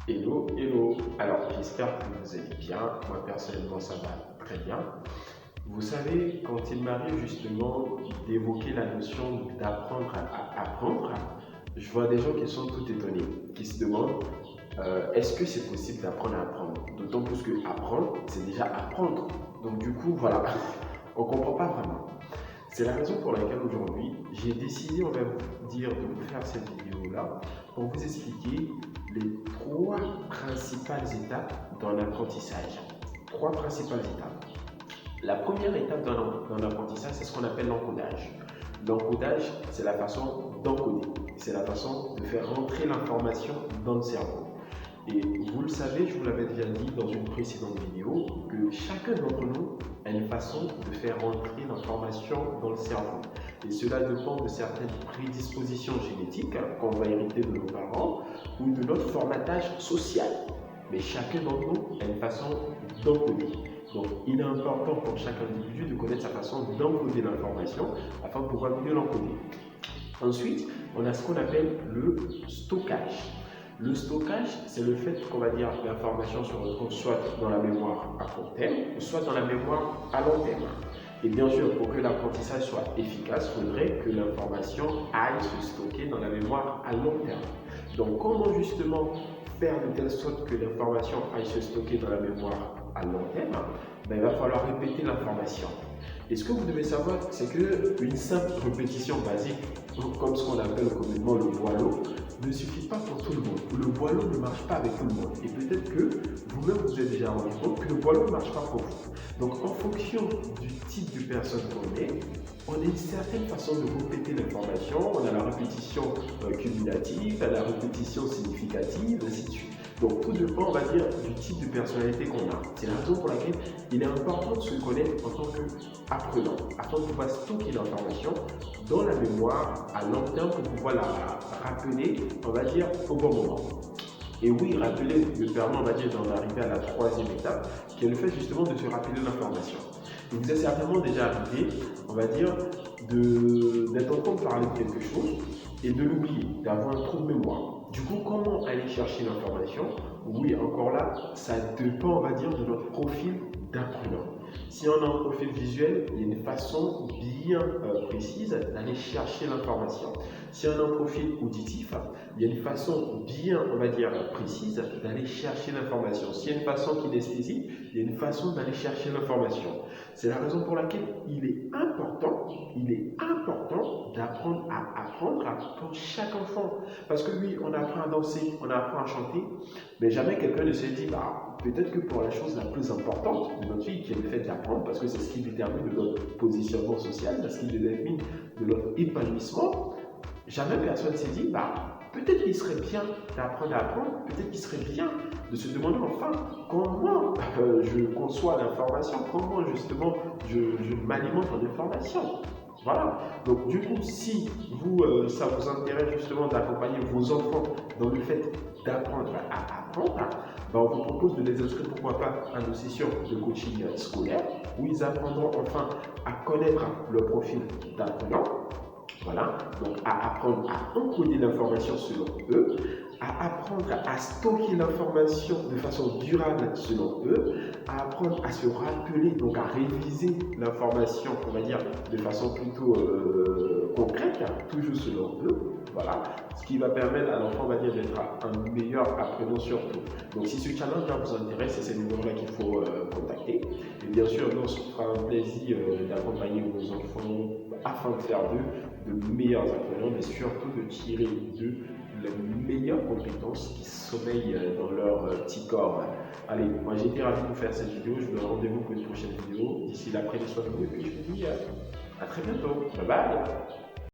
Hello, hello. Alors, j'espère que vous allez bien. Moi, personnellement, ça va très bien. Vous savez, quand il m'arrive justement d'évoquer la notion d'apprendre à apprendre, je vois des gens qui sont tout étonnés, qui se demandent est-ce que c'est possible d'apprendre à apprendre? D'autant plus que apprendre, c'est déjà apprendre. Donc, du coup, voilà, on ne comprend pas vraiment. C'est la raison pour laquelle aujourd'hui, j'ai décidé, on va dire, de vous faire cette vidéo-là pour vous expliquer les trois principales étapes dans l'apprentissage. Trois principales étapes. La première étape dans l'apprentissage, c'est ce qu'on appelle l'encodage. L'encodage, c'est la façon d'encoder. C'est la façon de faire rentrer l'information dans le cerveau. Et vous le savez, je vous l'avais déjà dit dans une précédente vidéo, que chacun d'entre nous a une façon de faire rentrer l'information dans le cerveau. Et cela dépend de certaines prédispositions génétiques qu'on va hériter de nos parents ou de notre formatage social. Mais chacun d'entre nous a une façon d'encoder. Donc, il est important pour chaque individu de connaître sa façon d'encoder l'information afin de pouvoir mieux l'encoder. Ensuite, on a ce qu'on appelle le stockage. Le stockage, c'est le fait qu'on va dire l'information se retrouve soit dans la mémoire à court terme, soit dans la mémoire à long terme. Et bien sûr, pour que l'apprentissage soit efficace, il faudrait que l'information aille se stocker dans la mémoire à long terme. Donc, comment justement faire de telle sorte que l'information aille se stocker dans la mémoire à long terme? Il va falloir répéter l'information. Et ce que vous devez savoir, c'est qu'une simple répétition basique, comme ce qu'on appelle communément le boileau, ne suffit pas pour tout le monde. Le boileau ne marche pas avec tout le monde. Et peut-être que vous-même vous êtes déjà rendu compte que le boileau ne marche pas pour vous. Donc en fonction du type de personne qu'on est, on a une certaine façon de répéter l'information. On a la répétition cumulative, la répétition significative, ainsi de suite. Donc tout dépend, on va dire, du type de personnalité qu'on a. C'est la raison pour laquelle il est important de se connaître en tant qu'apprenant, afin de pouvoir stocker l'information dans la mémoire à long terme pour pouvoir la rappeler, on va dire, au bon moment. Et oui, rappeler me permet, on va dire, d'en arriver à la troisième étape, qui est le fait justement de se rappeler l'information. Il vous est certainement déjà arrivé, on va dire, d'être en train de parler de quelque chose et de l'oublier, d'avoir un trou de mémoire. Du coup, comment aller chercher l'information? Oui, encore là, ça dépend, on va dire, de notre profil d'apprenant. Si on a un profil visuel, il y a une façon bien précise d'aller chercher l'information. Si on a un profil auditif, il y a une façon bien, on va dire, précise d'aller chercher l'information. S'il y a une façon kinesthésique, il y a une façon d'aller chercher l'information. C'est la raison pour laquelle il est important d'apprendre à apprendre pour chaque enfant. Parce que oui, on apprend à danser, on apprend à chanter, mais jamais quelqu'un ne se dit, peut-être que pour la chose la plus importante de notre vie, qui est le fait d'apprendre, parce que c'est ce qui détermine de notre positionnement social, c'est ce qui détermine de notre épanouissement, jamais personne ne s'est dit, peut-être qu'il serait bien d'apprendre à apprendre, peut-être qu'il serait bien de se demander enfin comment je conçois l'information, comment justement je m'alimente en information. Voilà, donc du coup, si vous, ça vous intéresse justement d'accompagner vos enfants dans le fait d'apprendre à apprendre, on vous propose de les inscrire, pourquoi pas, à nos sessions de coaching scolaire, où ils apprendront enfin à connaître le profil d'apprenant. Voilà, donc à apprendre à encoder l'information selon eux, à apprendre à stocker l'information de façon durable selon eux, à apprendre à se rappeler, donc à réviser l'information, on va dire, de façon plutôt concrète, toujours selon eux. Voilà, ce qui va permettre à l'enfant, on va dire, d'être un meilleur apprenant surtout. Donc si ce challenge-là vous intéresse, c'est ces numéros-là qu'il faut contacter. Et bien sûr, nous, on se fera un plaisir d'accompagner vos enfants afin de faire d'eux de meilleurs apprenants, mais surtout de tirer d'eux les meilleures compétences qui sommeillent dans leur petit corps. Allez, moi j'ai été ravi de vous faire cette vidéo, je vous donne rendez-vous pour une prochaine vidéo. D'ici là, prenez soin de vous et puis je vous dis à très bientôt. Bye bye.